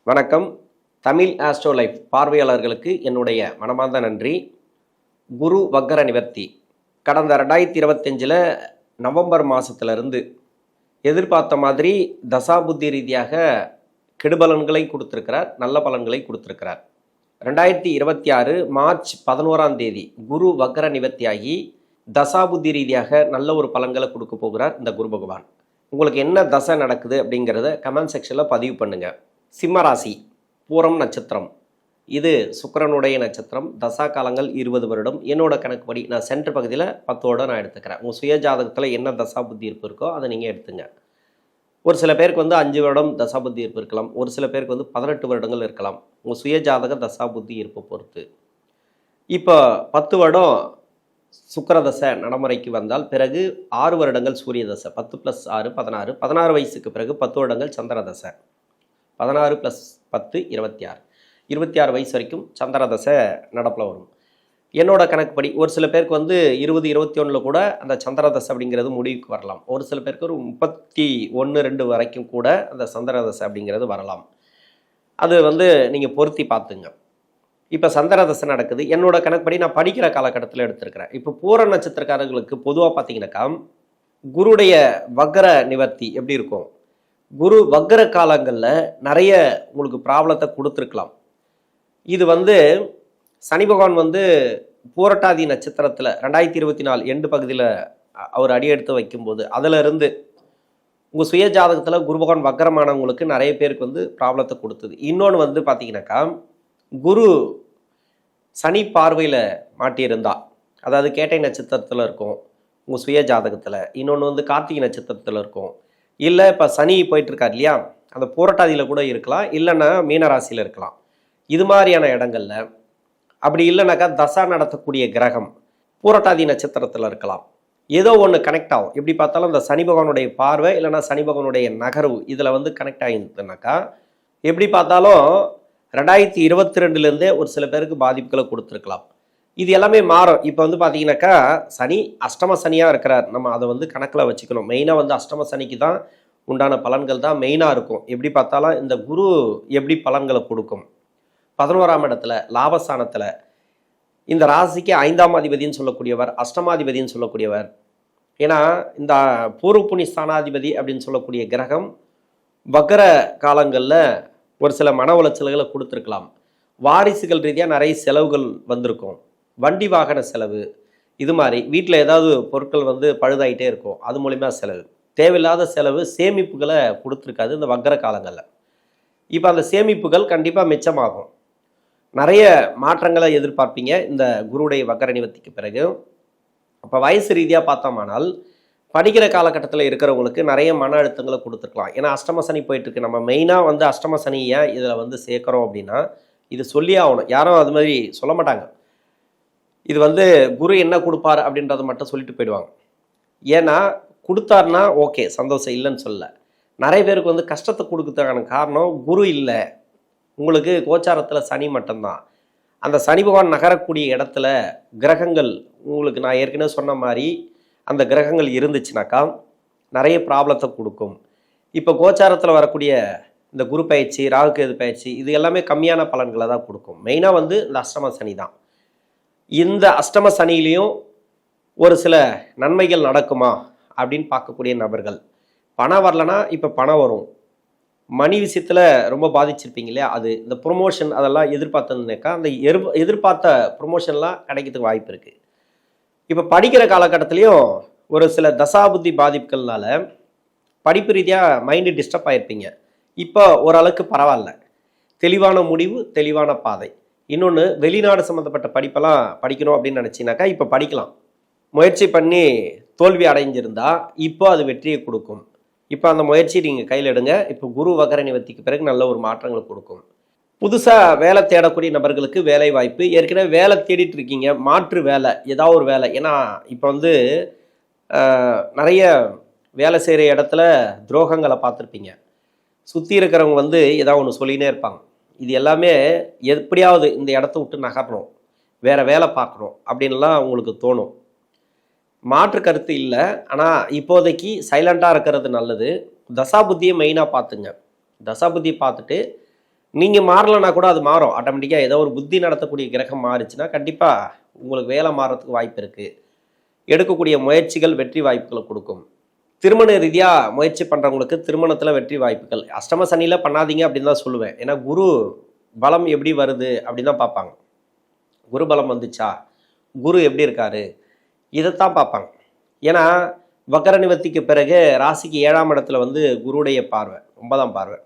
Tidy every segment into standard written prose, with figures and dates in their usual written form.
வணக்கம். Tamil astro life பார்வையாளர்களுக்கு என்னுடைய மனமார்ந்த நன்றி. குரு வக்கர நிவர்த்தி கடந்த 2025 நவம்பர் மாதத்துலேருந்து எதிர்பார்த்த மாதிரி தசாபுத்தி ரீதியாக கெடுபலன்களை கொடுத்துருக்கிறார், நல்ல பலன்களை கொடுத்துருக்கிறார். 2026 மார்ச் 11ஆம் தேதி குரு வக்கர நிவர்த்தியாகி தசாபுத்தி ரீதியாக நல்ல ஒரு பலன்களை கொடுக்க போகிறார் இந்த குரு பகவான். உங்களுக்கு என்ன தசை நடக்குது அப்படிங்கிறத கமெண்ட் செக்ஷனில் பதிவு பண்ணுங்கள். சிம்மராசி, பூரம் நட்சத்திரம், இது சுக்கிரனுடைய நட்சத்திரம். தசா காலங்கள் 20 வருடம். என்னோட கணக்குப்படி நான் சென்டர் பகுதியில் 10 வருடம் நான் எடுத்துக்கிறேன். உங்கள் சுய ஜாதகத்தில் என்ன தசா புத்தி இருப்பு இருக்கோ அதை நீங்கள் எடுத்துங்க. ஒரு சில பேருக்கு 5 வருடம் தசா புத்தி இருப்பு இருக்கலாம், ஒரு சில பேருக்கு 18 வருடங்கள் இருக்கலாம். உங்கள் சுய ஜாதக தசா புத்தி இருப்பை பொறுத்து. இப்போ 10 வருடம் சுக்கிர தசை நடைமுறைக்கு வந்தால் பிறகு 6 வருடங்கள் சூரிய தசை, 10 + 6 16, 16 வயசுக்கு பிறகு 10 வருடங்கள் சந்திர தசை, 16 + 10 26, 26 வயசு வரைக்கும் சந்திர தசை நடப்பில் வரும். என்னோட கணக்குப்படி ஒரு சில பேருக்கு 20 21 கூட அந்த சந்திர தசை அப்படிங்கிறது முடிவுக்கு வரலாம். ஒரு சில பேருக்கு ஒரு 31 2 வரைக்கும் கூட அந்த சந்திர தசை அப்படிங்கிறது வரலாம். அது நீங்கள் பொருத்தி பார்த்துங்க. இப்போ சந்திர தசை நடக்குது. என்னோட கணக்குப்படி நான் படிக்கிற காலகட்டத்தில் எடுத்திருக்கிறேன். இப்போ பூர நட்சத்திரக்காரர்களுக்கு பொதுவாக பார்த்தீங்கன்னாக்கா குருடைய வக்கர நிவர்த்தி எப்படி இருக்கும்? குரு வக்கர காலங்களில் நிறைய உங்களுக்கு ப்ராப்ளத்தை கொடுத்துருக்கலாம். இது சனி பகவான் பூரட்டாதி நட்சத்திரத்தில் 2024 எண்டு பகுதியில் அவர் அடியெடுத்து வைக்கும்போது அதிலிருந்து உங்கள் சுய ஜாதகத்தில் குரு பகவான் வக்கரமானவங்களுக்கு நிறைய பேருக்கு ப்ராப்ளத்தை கொடுத்தது. இன்னொன்று பார்த்தீங்கன்னாக்கா குரு சனி பார்வையில் மாட்டியிருந்தா, அதாவது கேட்டை நட்சத்திரத்தில் இருக்கும் உங்கள் சுய ஜாதகத்தில், இன்னொன்று கார்த்திகை நட்சத்திரத்தில் இருக்கும், இல்லை இப்போ சனி போயிட்டுருக்கார் இல்லையா, அந்த பூரட்டாதியில் கூட இருக்கலாம், இல்லைன்னா மீனராசியில் இருக்கலாம். இது மாதிரியான இடங்களில் அப்படி இல்லைனாக்கா தசா நடத்தக்கூடிய கிரகம் பூரட்டாதி நட்சத்திரத்தில் இருக்கலாம். ஏதோ ஒன்று கனெக்ட் ஆகும். எப்படி பார்த்தாலும் அந்த சனி பகவானுடைய பார்வை இல்லைனா சனி பகவானுடைய நகர்வு இதில் கனெக்ட் ஆகிருந்துனாக்கா எப்படி பார்த்தாலும் 2022 ஒரு சில பேருக்கு பாதிப்புகளை கொடுத்துருக்கலாம். இது எல்லாமே மாறும். இப்போ பார்த்தீங்கன்னாக்கா சனி அஷ்டம சனியாக இருக்கிறார். நம்ம அதை கணக்கில் வச்சுக்கணும். மெயினாக அஷ்டம சனிக்கு தான் உண்டான பலன்கள் தான் மெயினாக இருக்கும். எப்படி பார்த்தாலும் இந்த குரு எப்படி பலன்களை கொடுக்கும்? 11ஆம் இடத்துல லாபஸ்தானத்தில் இந்த ராசிக்கு 5ஆம் அதிபதினு சொல்லக்கூடியவர், அஷ்டமாதிபதினு சொல்லக்கூடியவர். ஏன்னா இந்த பூர்வ புனி ஸ்தானாதிபதி அப்படின்னு சொல்லக்கூடிய கிரகம் வக்கர காலங்களில் ஒரு சில மன உளைச்சல்களை கொடுத்துருக்கலாம். வாரிசுகள் ரீதியாக நிறைய செலவுகள் வந்திருக்கும். வண்டி வாகன செலவு, இது மாதிரி வீட்டில் ஏதாவது பொருட்கள் பழுதாயிட்டே இருக்கும், அது மூலிமா செலவு, தேவையில்லாத செலவு, சேமிப்புகளை கொடுத்துருக்காது இந்த வக்கர காலங்களில். இப்போ அந்த சேமிப்புகள் கண்டிப்பாக மிச்சமாகும். நிறைய மாற்றங்களை எதிர்பார்ப்பீங்க இந்த குருடைய வக்கர நிவர்த்திக்கு பிறகு. அப்போ வயசு ரீதியாக பார்த்தோமானால் படிக்கிற காலகட்டத்தில் இருக்கிறவங்களுக்கு நிறைய மன அழுத்தங்களை கொடுத்துருக்கலாம். ஏன்னா அஷ்டம சனி போயிட்டுருக்கு. நம்ம மெயினாக அஷ்டம சனி ஏன் இதில் சேர்க்குறோம் அப்படின்னா இது சொல்லி ஆகணும். யாரும் அது மாதிரி சொல்ல மாட்டாங்க. இது குரு என்ன கொடுப்பார் அப்படின்றத மட்டும் சொல்லிட்டு போயிடுவாங்க. ஏன்னா கொடுத்தாருன்னா ஓகே சந்தோஷம், இல்லைன்னு சொல்ல. நிறைய பேருக்கு கஷ்டத்தை கொடுக்கறதுக்கான காரணம் குரு இல்லை, உங்களுக்கு கோச்சாரத்தில் சனி மட்டும்தான். அந்த சனி பகவான் நகரக்கூடிய இடத்துல கிரகங்கள் உங்களுக்கு நான் ஏற்கனவே சொன்ன மாதிரி அந்த கிரகங்கள் இருந்துச்சுனாக்கா நிறைய ப்ராப்ளத்தை கொடுக்கும். இப்போ கோச்சாரத்தில் வரக்கூடிய இந்த குரு பயிற்சி, ராகுகேது பயிற்சி, இது எல்லாமே கம்மியான பலன்களை தான் கொடுக்கும். மெயினாக இந்த அஷ்டம சனி தான். இந்த அஷ்டம சனியிலையும் ஒரு சில நன்மைகள் நடக்குமா அப்படின்னு பார்க்கக்கூடிய நபர்கள், பணம் வரலனா இப்போ பணம் வரும். மணி விஷயத்தில் ரொம்ப பாதிச்சிருப்பீங்க இல்லையா, அது இந்த ப்ரொமோஷன் அதெல்லாம் எதிர்பார்த்ததுனாக்கா அந்த எதிர்பார்த்த ப்ரொமோஷன்லாம் கிடைக்கிறதுக்கு வாய்ப்பு இருக்குது. இப்போ படிக்கிற காலகட்டத்திலையும் ஒரு சில தசாபுத்தி பாதிப்புகள்னால படிப்பு ரீதியாக மைண்டு டிஸ்டர்ப் ஆகிருப்பீங்க. இப்போ ஓரளவுக்கு பரவாயில்ல, தெளிவான முடிவு, தெளிவான பாதை. இன்னொன்று வெளிநாடு சம்மந்தப்பட்ட படிப்பெல்லாம் படிக்கணும் அப்படின்னு நினச்சினாக்கா இப்போ படிக்கலாம். முயற்சி பண்ணி தோல்வி அடைஞ்சிருந்தா இப்போ அது வெற்றியை கொடுக்கும். இப்போ அந்த முயற்சி நீங்கள் கையில் எடுங்க. இப்போ குரு வக்கர நிவர்த்திக்கு பிறகு நல்ல ஒரு மாற்றங்களை கொடுக்கும். புதுசாக வேலை தேடக்கூடிய நபர்களுக்கு வேலை வாய்ப்பு. ஏற்கனவே வேலை தேடிட்டு இருக்கீங்க, மாற்று வேலை, ஏதாவது ஒரு வேலை. ஏன்னா இப்போ நிறைய வேலை செய்கிற இடத்துல துரோகங்களை பார்த்துருப்பீங்க. சுற்றி இருக்கிறவங்க ஏதாவது ஒன்று சொல்லினே இருப்பாங்க. இது எல்லாமே எப்படியாவது இந்த இடத்த விட்டு நகரணும், வேறு வேலை பார்க்கணும் அப்படின்லாம் உங்களுக்கு தோணும். மாற்று கருத்து இல்லை. ஆனால் இப்போதைக்கு சைலண்ட்டாக இருக்கிறது நல்லது. தசாபுத்தியை மெயினாக பார்த்துங்க. தசாபுத்தியை பார்த்துட்டு நீங்கள் மாறலைன்னா கூட அது மாறும் ஆட்டோமேட்டிக்காக. ஏதோ ஒரு புத்தி நடத்தக்கூடிய கிரகம் மாறுச்சுன்னா கண்டிப்பாக உங்களுக்கு வேலை மாறத்துக்கு வாய்ப்பு இருக்குது. எடுக்கக்கூடிய முயற்சிகள் வெற்றி வாய்ப்புகளை கொடுக்கும். திருமண ரீதியாக முயற்சி பண்ணுறவங்களுக்கு திருமணத்தில் வெற்றி வாய்ப்புகள். அஷ்டம சனியில் பண்ணாதீங்க அப்படின்னு தான் சொல்லுவேன். ஏன்னா குரு பலம் எப்படி வருது அப்படின்னு தான் பார்ப்பாங்க. குரு பலம் வந்துச்சா, குரு எப்படி இருக்காரு, இதைத்தான் பார்ப்பாங்க. ஏன்னா வக்கர நிவர்த்திக்கு பிறகு ராசிக்கு 7ஆம் இடத்துல வந்து குருடைய பார்வை, 9ஆம் பார்வை.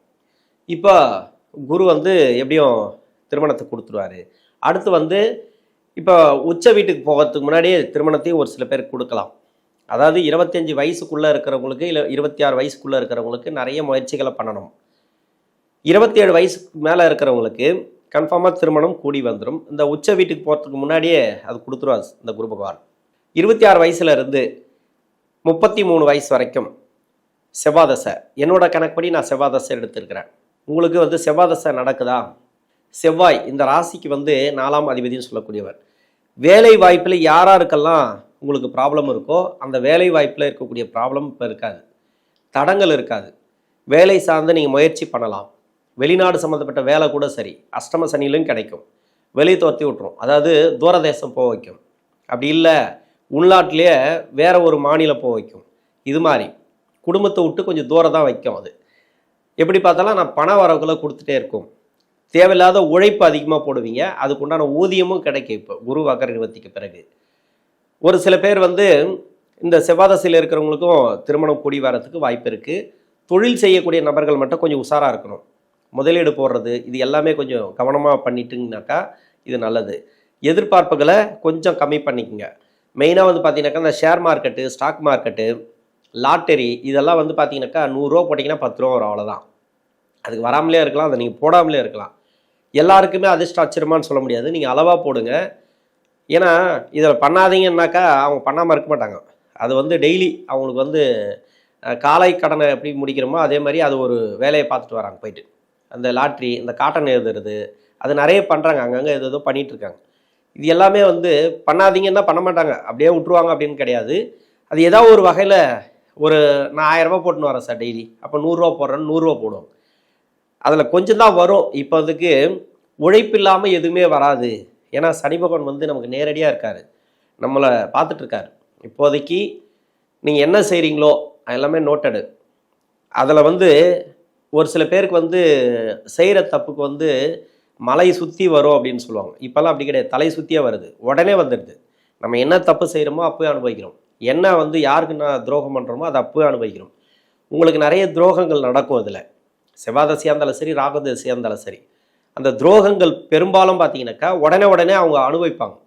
இப்போ குரு வந்து எப்படியும் திருமணத்தை கொடுத்துருவாரு. அடுத்து வந்து இப்போ உச்ச வீட்டுக்கு போகிறதுக்கு முன்னாடியே திருமணத்தையும் ஒரு சில பேருக்கு கொடுக்கலாம். அதாவது 25 வயசுக்குள்ளே இருக்கிறவங்களுக்கு, இல்லை 26 வயசுக்குள்ளே இருக்கிறவங்களுக்கு நிறைய முயற்சிகளை பண்ணணும். 27 வயசுக்கு மேலே இருக்கிறவங்களுக்கு கன்ஃபார்மாக திருமணம் கூடி வந்துடும். இந்த உச்ச வீட்டுக்கு போகிறதுக்கு முன்னாடியே அது கொடுத்துருவாரு இந்த குரு பகவான். 26 வயசுல இருந்து 33 வயசு வரைக்கும் செவ்வாதசை. என்னோட கணக்குப்படி நான் செவ்வாதசை எடுத்திருக்கிறேன். உங்களுக்கு வந்து செவ்வாதசை நடக்குதா? செவ்வாய் இந்த ராசிக்கு வந்து 4ஆம் அதிபதினு சொல்லக்கூடியவர். வேலை வாய்ப்பில் யாராருக்கெல்லாம் உங்களுக்கு ப்ராப்ளம் இருக்கோ அந்த வேலை வாய்ப்பில் இருக்கக்கூடிய ப்ராப்ளம் இப்போ இருக்காது, தடங்கள் இருக்காது. வேலை சார்ந்து நீங்கள் முயற்சி பண்ணலாம். வெளிநாடு சம்மந்தப்பட்ட வேலை கூட சரி, அஷ்டம சனியிலும் கிடைக்கும். வெளியே துரத்தி விட்டுரும், அதாவது தூரதேசம் போக வைக்கும். அப்படி இல்லை உள்நாட்டிலேயே வேற ஒரு மாநிலம் போக வைக்கும். இது மாதிரி குடும்பத்தை விட்டு கொஞ்சம் தூரம் தான் வைக்கும். அது எப்படி பார்த்தாலும் நான் பண வரவுகளை கொடுத்துட்டே இருக்கும். தேவையில்லாத உழைப்பு அதிகமாக போடுவீங்க, அதுக்குண்டான ஊதியமும் கிடைக்கும். இப்போ குரு வக்கர நிவர்த்திக்கு பிறகு ஒரு சில பேர் வந்து இந்த செவ்வாதசையில் இருக்கிறவங்களுக்கும் திருமணம் கூடி வரத்துக்கு வாய்ப்பு இருக்குது. தொழில் செய்யக்கூடிய நபர்கள் மட்டும் கொஞ்சம் உஷாராக இருக்கணும். முதலீடு போடுறது இது எல்லாமே கொஞ்சம் கவனமாக பண்ணிட்டுங்கனாக்கா இது நல்லது. எதிர்பார்ப்புகளை கொஞ்சம் கம்மி பண்ணிக்கோங்க. மெயினாக வந்து பார்த்தீங்கன்னாக்கா இந்த share market, stock market, lottery இதெல்லாம் வந்து பார்த்தீங்கன்னாக்கா 100 ரூபா போட்டிங்கன்னா 10 ரூபா வரும், அவ்வளோதான். அதுக்கு வராமலே இருக்கலாம், அதை நீங்கள் போடாமலே இருக்கலாம். எல்லாருக்குமே அதிர்ஷ்டம் அச்சிரமான்னு சொல்ல முடியாது. நீங்கள் அளவாக போடுங்க. ஏன்னா இதை பண்ணாதீங்கன்னாக்கா அவங்க பண்ணாமல் இருக்க மாட்டாங்க. அது வந்து டெய்லி அவங்களுக்கு வந்து காலை கடனை எப்படி முடிக்கிறோமோ அதே மாதிரி அது ஒரு வேலையை பார்த்துட்டு வராங்க போயிட்டு. அந்த லாட்ரி, இந்த காட்டன் எழுதுறது, அது நிறைய பண்ணுறாங்க. அங்கங்கே எதோ பண்ணிகிட்ருக்காங்க. இது எல்லாமே வந்து பண்ணாதீங்கன்னா பண்ண மாட்டாங்க, அப்படியே விட்ருவாங்க அப்படின்னு கிடையாது. அது ஏதாவது ஒரு வகையில் ஒரு நான் 1000 ரூபா போட்டுன்னு வரேன் சார் டெய்லி, அப்போ 100 ரூபா போடுறேன்னு 100 ரூபா போடுவோம். அதில் கொஞ்சம் தான் வரும். இப்போ அதுக்கு உழைப்பு இல்லாமல் எதுவுமே வராது. ஏன்னா சனி பகவான் வந்து நமக்கு நேரடியாக இருக்கார், நம்மளை பார்த்துட்ருக்காரு. இப்போதைக்கு நீங்கள் என்ன செய்கிறீங்களோ எல்லாமே நோட்டடு. அதில் வந்து ஒரு சில பேருக்கு வந்து செய்கிற தப்புக்கு வந்து மலை சுற்றி வரும் அப்படின்னு சொல்லுவாங்க. இப்போல்லாம் அப்படி கிடையாது, தலை சுற்றியே வருது, உடனே வந்துடுது. நம்ம என்ன தப்பு செய்கிறோமோ அப்போவே அனுபவிக்கிறோம். என்ன வந்து யாருக்கு நான் துரோகம் பண்ணுறோமோ அதை அப்போவே அனுபவிக்கிறோம். உங்களுக்கு நிறைய துரோகங்கள் நடக்கும். அதில் செவ்வாதசையாக இருந்தாலும் சரி, ராகதசையாக இருந்தாலும் சரி, அந்த துரோகங்கள் பெரும்பாலும் பார்த்தீங்கன்னாக்கா உடனே அவங்க அனுபவிப்பாங்க.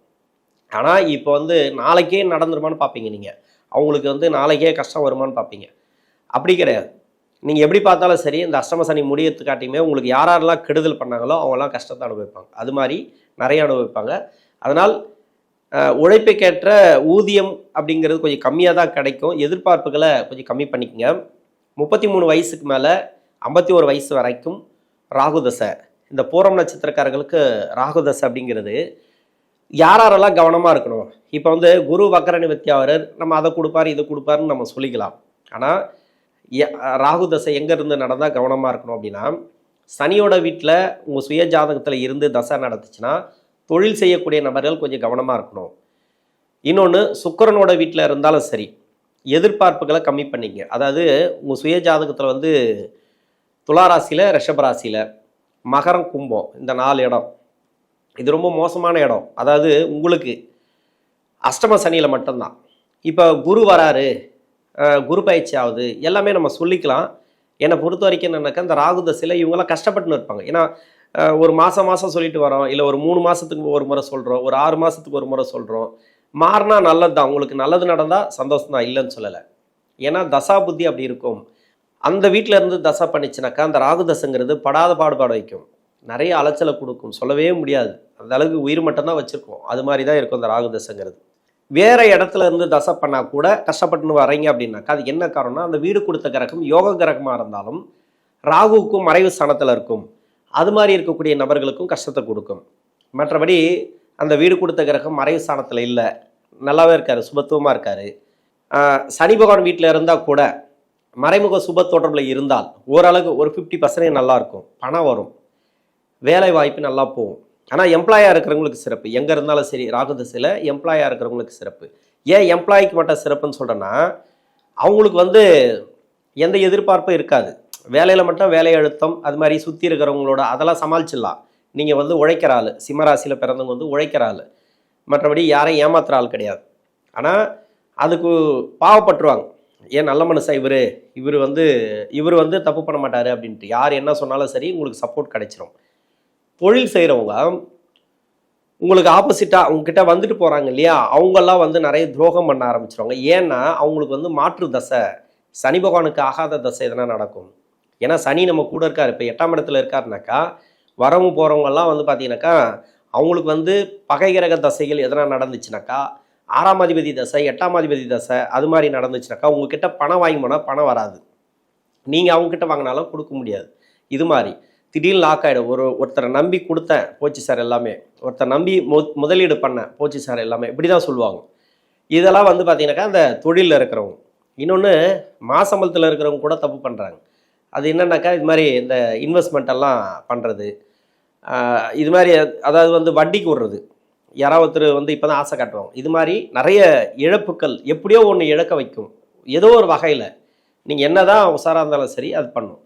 ஆனால் இப்போ வந்து நாளைக்கே நடந்துருமான்னு பார்ப்பீங்க. நீங்கள் அவங்களுக்கு வந்து நாளைக்கே கஷ்டம் வருமானு பார்ப்பீங்க. அப்படி கிடையாது. நீங்கள் எப்படி பார்த்தாலும் சரி, இந்த அஷ்டம சனி முடியறதுக்காட்டியுமே உங்களுக்கு யாரெல்லாம் கெடுதல் பண்ணாங்களோ அவங்களாம் கஷ்டத்தை அனுபவிப்பாங்க. அது மாதிரி நிறைய அனுபவிப்பாங்க. அதனால் உழைப்புக்கேற்ற ஊதியம் அப்படிங்கிறது கொஞ்சம் கம்மியாக தான் கிடைக்கும். எதிர்பார்ப்புகளை கொஞ்சம் கம்மி பண்ணிக்கங்க. 33 வயசுக்கு மேலே 51 வயசு வரைக்கும் ராகுதசை. இந்த பூரம் நட்சத்திரக்காரர்களுக்கு ராகுதசை அப்படிங்கிறது யாரெல்லாம் கவனமாக இருக்கணும். இப்போ வந்து குரு வக்கர நிவர்த்தி ஆவரர், நம்ம அதை கொடுப்பாரு இதை கொடுப்பாருன்னு நம்ம சொல்லிக்கலாம். ஆனால் ராகுதசை எங்கேருந்து நடந்தால் கவனமாக இருக்கணும் அப்படின்னா, சனியோட வீட்டில் உங்கள் சுய ஜாதகத்தில் இருந்து தசை நடந்துச்சுன்னா தொழில் செய்யக்கூடிய நபர்கள் கொஞ்சம் கவனமாக இருக்கணும். இன்னொன்று சுக்கிரனோட வீட்டில் இருந்தாலும் சரி, எதிர்பார்ப்புகளை கம்மி பண்ணிங்க. அதாவது உங்கள் சுய ஜாதகத்தில் வந்து துளாராசியில், ரிஷபராசியில், மகரம், கும்பம், இந்த 4 இடம் இது ரொம்ப மோசமான இடம். அதாவது உங்களுக்கு அஷ்டம சனியில் மட்டும்தான். இப்போ குரு வராரு, குரு பயிற்சி ஆகுது, எல்லாமே நம்ம சொல்லிக்கலாம். என்னை பொறுத்த வரைக்கும் என்னன்னாக்கா இந்த ராகுதசையில் இவங்கெல்லாம் கஷ்டப்பட்டுன்னு இருப்பாங்க. ஏன்னா ஒரு மாதம் சொல்லிட்டு வரோம், இல்லை ஒரு 3 மாதத்துக்கு ஒரு முறை சொல்கிறோம், ஒரு 6 மாதத்துக்கு ஒரு முறை சொல்கிறோம். மாறினா நல்லது தான், உங்களுக்கு நல்லது நடந்தால் சந்தோஷம் தான், இல்லைன்னு சொல்லலை. ஏன்னா தசா புத்தி அப்படி இருக்கும். அந்த வீட்டில் இருந்து தசை பண்ணிச்சுனாக்கா அந்த ராகுதசைங்கிறது படாத பாடுபாடு வைக்கும், நிறைய அலைச்சலை கொடுக்கும், சொல்லவே முடியாது. அந்த அளவுக்கு உயிர் மட்டும்தான் வச்சுருக்கோம். அது மாதிரி தான் இருக்கும் அந்த ராகுதசைங்கிறது. வேறு இடத்துல இருந்து தசை பண்ணால் கூட கஷ்டப்பட்டுன்னு வரீங்க அப்படின்னாக்கா அது என்ன காரணம்னா, அந்த வீடு கொடுத்த கிரகம் யோக கிரகமாக இருந்தாலும் ராகுவுக்கும் மறைவு ஸ்தானத்தில் இருக்கும். அது மாதிரி இருக்கக்கூடிய நபர்களுக்கும் கஷ்டத்தை கொடுக்கும். மற்றபடி அந்த வீடு கொடுத்த கிரகம் மறைவு ஸ்தானத்தில் இல்லை, நல்லாவே இருக்கார், சுபத்துவமாக இருக்கார். சனி பகவான் வீட்டில் இருந்தால் கூட மறைமுக சுப தொடர்பில் இருந்தால் ஓரளவுக்கு ஒரு 50% நல்லாயிருக்கும், பணம் வரும். வேலை வாய்ப்பு நல்லா போகும். ஆனால் எம்ப்ளாயாக இருக்கிறவங்களுக்கு சிறப்பு. எங்கே இருந்தாலும் சரி, ராகு திசையில் எம்ப்ளாயாக இருக்கிறவங்களுக்கு சிறப்பு. ஏன் எம்ப்ளாய்க்கு மட்டும் சிறப்புன்னு சொல்கிறேன்னா, அவங்களுக்கு வந்து எந்த எதிர்பார்ப்பும் இருக்காது. வேலையில் மட்டும் வேலை அழுத்தம், அது மாதிரி சுற்றி இருக்கிறவங்களோட அதெல்லாம் சமாளிச்சிடலாம். நீங்கள் வந்து உழைக்கிற ஆள், சிம்மராசியில் பிறந்தவங்க வந்து உழைக்கிற ஆள், மற்றபடி யாரையும் ஏமாத்துற ஆள் கிடையாது. ஆனால் அதுக்கு பாவப்பட்டுருவாங்க. ஏன் நல்ல மனுஷன் இவர் வந்து தப்பு பண்ண மாட்டார் அப்படின்ட்டு யார் என்ன சொன்னாலும் சரி உங்களுக்கு சப்போர்ட் கிடைச்சிரும். தொழில் செய்கிறவங்க உங்களுக்கு ஆப்போசிட்டாக அவங்கக்கிட்ட வந்துட்டு போகிறாங்க இல்லையா, அவங்கெல்லாம் வந்து நிறைய துரோகம் பண்ண ஆரம்பிச்சிருவாங்க. ஏன்னா அவங்களுக்கு வந்து மாற்று தசை, சனி பகவானுக்கு ஆகாத தசை எதனா நடக்கும். ஏன்னா சனி நம்ம கூட இருக்கார். இப்போ 8ஆம் இடத்துல இருக்காருனாக்கா வரவும் போகிறவங்கெல்லாம் வந்து பார்த்தீங்கன்னாக்கா அவங்களுக்கு வந்து பகை கிரக தசைகள் எதனா நடந்துச்சுனாக்கா, 6ஆம் அதிபதி தசை, 8ஆம் அதிபதி தசை அது மாதிரி நடந்துச்சுனாக்கா உங்ககிட்ட பணம் வாங்கி போனால் பணம் வராது. நீங்கள் அவங்கக்கிட்ட வாங்கினாலும் கொடுக்க முடியாது. இது மாதிரி திடீர்னு லாக் ஆகிடும். ஒருத்தரை நம்பி கொடுத்தேன் போச்சு சார் எல்லாமே, ஒருத்தர் நம்பி முதலீடு பண்ணேன் போச்சு சார் எல்லாமே, இப்படி தான் சொல்லுவாங்க. இதெல்லாம் வந்து பார்த்தீங்கன்னாக்கா அந்த தொழிலில் இருக்கிறவங்க. இன்னொன்று மாசம்பளத்தில் இருக்கிறவங்க கூட தப்பு பண்ணுறாங்க. அது என்னன்னாக்கா இது மாதிரி இந்த இன்வெஸ்ட்மெண்ட் எல்லாம் பண்ணுறது, இது மாதிரி அதாவது வந்து வட்டிக்கு விடுறது. யாராவது ஒருத்தர் வந்து இப்போ தான் ஆசை காட்டுவாங்க. இது மாதிரி நிறைய இழப்புக்கள் எப்படியோ ஒன்று இழக்க வைக்கும். ஏதோ ஒரு வகையில் நீங்கள் என்ன தான் உசாராக இருந்தாலும் சரி அது பண்ணும்.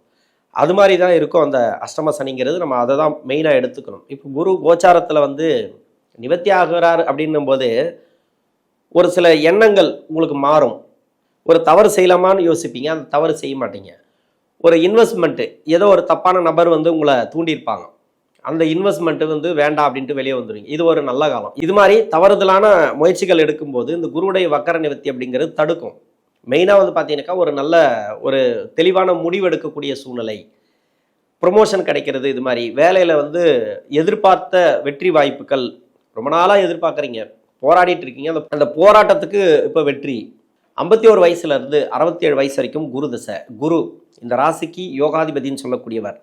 அது மாதிரி தான் இருக்கும் அந்த அஷ்டம சனிங்கிறது. நம்ம அதை தான் மெயினாக எடுத்துக்கணும். இப்போ குரு கோச்சாரத்தில் வந்து நிவர்த்தி ஆகிறார் அப்படின்னும் போது ஒரு சில எண்ணங்கள் உங்களுக்கு மாறும். ஒரு தவறு செய்யலாமான்னு யோசிப்பீங்க, அந்த தவறு செய்ய மாட்டீங்க. ஒரு இன்வெஸ்ட்மெண்ட்டு ஏதோ ஒரு தப்பான நபர் வந்து உங்களை தூண்டியிருப்பாங்க, அந்த இன்வெஸ்ட்மெண்ட்டு வந்து வேண்டாம் அப்படின்ட்டு வெளியே வந்துடுவீங்க. இது ஒரு நல்ல காலம். இது மாதிரி தவறுதலான முயற்சிகள் எடுக்கும்போது இந்த குருவுடைய வக்கர நிவர்த்தி அப்படிங்கிறது தடுக்கும். மெயினாக வந்து பார்த்தீங்கன்னாக்கா ஒரு தெளிவான முடிவு எடுக்கக்கூடிய சூழ்நிலை, ப்ரொமோஷன் கிடைக்கிறது, இது மாதிரி வேலையில் வந்து எதிர்பார்த்த வெற்றி வாய்ப்புகள், ரொம்ப நாளாக எதிர்பார்க்குறீங்க, போராடிட்டு இருக்கீங்க, அந்த போராட்டத்துக்கு இப்போ வெற்றி. 51 வயசுலேருந்து 67 வயசு வரைக்கும் குரு தசை. குரு இந்த ராசிக்கு யோகாதிபதினு சொல்லக்கூடியவர்.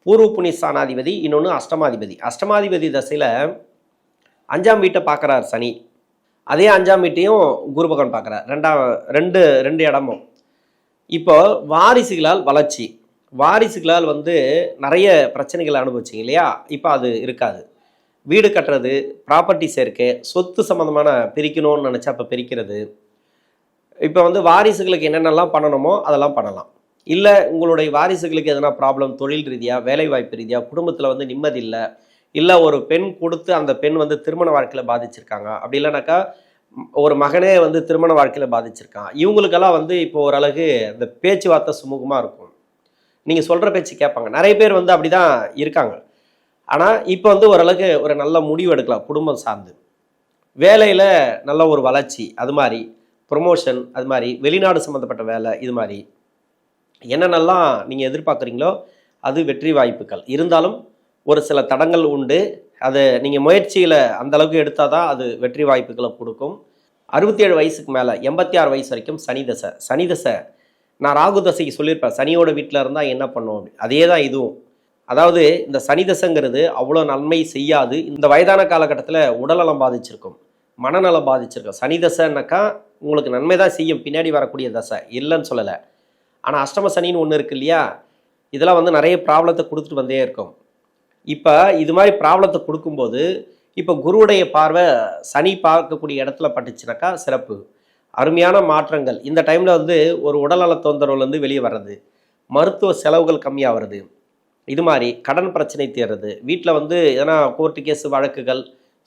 பூர்வ புண்ணியஸ்தானாதிபதி, இன்னொன்று அஷ்டமாதிபதி. அஷ்டமாதிபதி தசையில் 5ஆம் வீட்டை பார்க்குறார் சனி. அதே 5ஆம் வீட்டையும் குரு பகவான் பார்க்குறார். ரெண்டு இடமும். இப்போ வாரிசுகளால் வளர்ச்சி, வாரிசுகளால் வந்து நிறைய பிரச்சனைகள் அனுபவிச்சிங்க இல்லையா, இப்போ அது இருக்காது. வீடு கட்டுறது, ப்ராப்பர்ட்டி சேர்க்கை, சொத்து சம்மந்தமான பிரிக்கணும்னு நினச்சா இப்போ பிரிக்கிறது. இப்போ வந்து வாரிசுகளுக்கு என்னென்னலாம் பண்ணணுமோ அதெல்லாம் பண்ணலாம். இல்லை உங்களுடைய வாரிசுகளுக்கு எதனா ப்ராப்ளம், தொழில் ரீதியாக, வேலைவாய்ப்பு ரீதியாக, குடும்பத்தில் வந்து நிம்மதி இல்லை ஒரு பெண் கொடுத்து அந்த பெண் வந்து திருமண வாழ்க்கையில் பாதிச்சிருக்காங்க, அப்படி இல்லைனாக்கா ஒரு மகனே வந்து திருமண வாழ்க்கையில் பாதிச்சிருக்கான், இவங்களுக்கெல்லாம் வந்து இப்போ ஓரளவுக்கு இந்த பேச்சுவார்த்தை சுமூகமாக இருக்கும். நீங்கள் சொல்கிற பேச்சு கேட்பாங்க. நிறைய பேர் வந்து அப்படி தான் இருக்காங்க. ஆனால் இப்போ வந்து ஓரளவுக்கு ஒரு நல்ல முடிவு எடுக்கலாம். குடும்பம் சார்ந்து வேலையில் நல்ல ஒரு வளர்ச்சி, அது மாதிரி ப்ரொமோஷன், அது மாதிரி வெளிநாடு சம்மந்தப்பட்ட வேலை, இது மாதிரி என்னென்னலாம் நீங்கள் எதிர்பார்க்குறீங்களோ அது வெற்றி வாய்ப்புகள் இருந்தாலும் ஒரு சில தடங்கள் உண்டு. அதை நீங்கள் முயற்சியில் அந்தளவுக்கு எடுத்தால் தான் அது வெற்றி வாய்ப்புகளை கொடுக்கும். 67 வயசுக்கு மேலே 86 வயசு வரைக்கும் சனி தசை. நான் ராகு தசைக்கு சொல்லியிருப்பேன், சனியோட வீட்டில் இருந்தால் என்ன பண்ணுவோம், அதே தான் இதுவும். அதாவது இந்த சனி தசைங்கிறது அவ்வளோ நன்மை செய்யாது. இந்த வயதான காலகட்டத்தில் உடல்நலம் பாதிச்சிருக்கும், மனநலம் பாதிச்சிருக்கும். சனி தசைன்னாக்கா உங்களுக்கு நன்மை தான் செய்யும், பின்னாடி வரக்கூடிய தசை இல்லைன்னு சொல்லலை. ஆனால் அஷ்டம சனின்னு ஒன்று இருக்கு இல்லையா, இதெல்லாம் வந்து நிறைய ப்ராப்ளத்தை கொடுத்துட்டு வந்தே இருக்கும். இப்போ இது மாதிரி ப்ராப்ளத்தை கொடுக்கும்போது இப்போ குருவுடைய பார்வை சனி பார்க்கக்கூடிய இடத்துல பட்டுச்சுனாக்கா சிறப்பு, அருமையான மாற்றங்கள். இந்த டைமில் வந்து ஒரு உடல்நல தொந்தரவுலேருந்து வெளியே வர்றது, மருத்துவ செலவுகள் கம்மியாக வருது, இது மாதிரி கடன் பிரச்சனை தீர்றது, வீட்டில் வந்து எதனா கோர்ட்டு கேஸ் வழக்குகள்,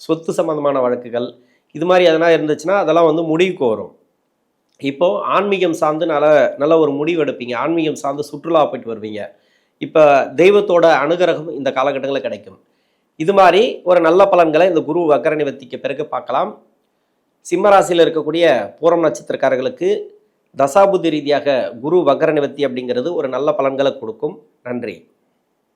சொத்து சம்மந்தமான வழக்குகள், இது மாதிரி எதனா இருந்துச்சுன்னா அதெல்லாம் வந்து முடிவுக்கு வரும். இப்போது ஆன்மீகம் சார்ந்து நல்ல ஒரு முடிவு எடுப்பீங்க, ஆன்மீகம் சார்ந்து சுற்றுலா போயிட்டு வருவீங்க. இப்போ தெய்வத்தோட அனுகிரகம் இந்த காலகட்டங்களில் கிடைக்கும். இது மாதிரி ஒரு நல்ல பலன்களை இந்த குரு வக்கர நிவர்த்திக்கு பிறகு பார்க்கலாம். சிம்மராசியில் இருக்கக்கூடிய பூரம் நட்சத்திரக்காரர்களுக்கு தசாபுத்தி ரீதியாக குரு வக்கர நிவர்த்தி அப்படிங்கிறது ஒரு நல்ல பலன்களை கொடுக்கும். நன்றி.